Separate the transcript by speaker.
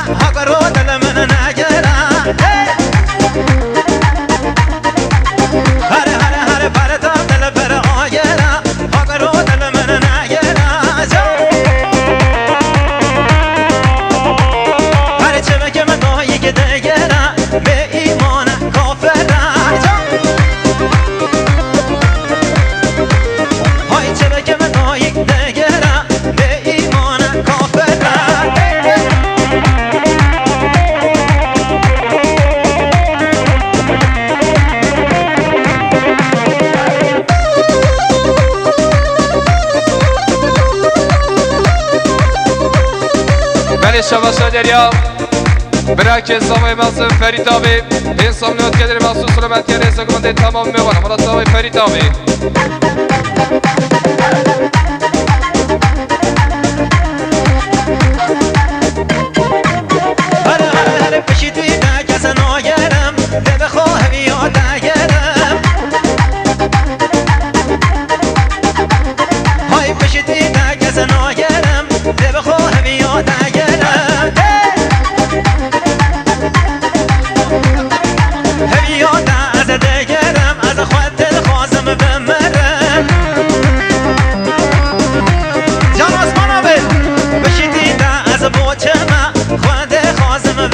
Speaker 1: هاگرو دل من نگرا هر هر هر پرتا دل پر آگرا هاگرو دل من نگرا هر چه که من دایی که دگرا به ایمان کافر های چه که من دایی دگرا به ایمان کافر
Speaker 2: بله شما دریا برای که سامای مصر فریتابی انسان نوت کدر مصر سلامت کرده سکمانده تمام میوانم حالا سامای فریتابی
Speaker 1: هر هر هر پشی توی کس ناگرم دل خواهی یاد نگرم های پشی توی کس ناگرم دل خواهی یاد نگرم همی یاد از دگرم از خود دل خواستم بمرم جان آسمان آبه پشی توی از بوچم خود خواستم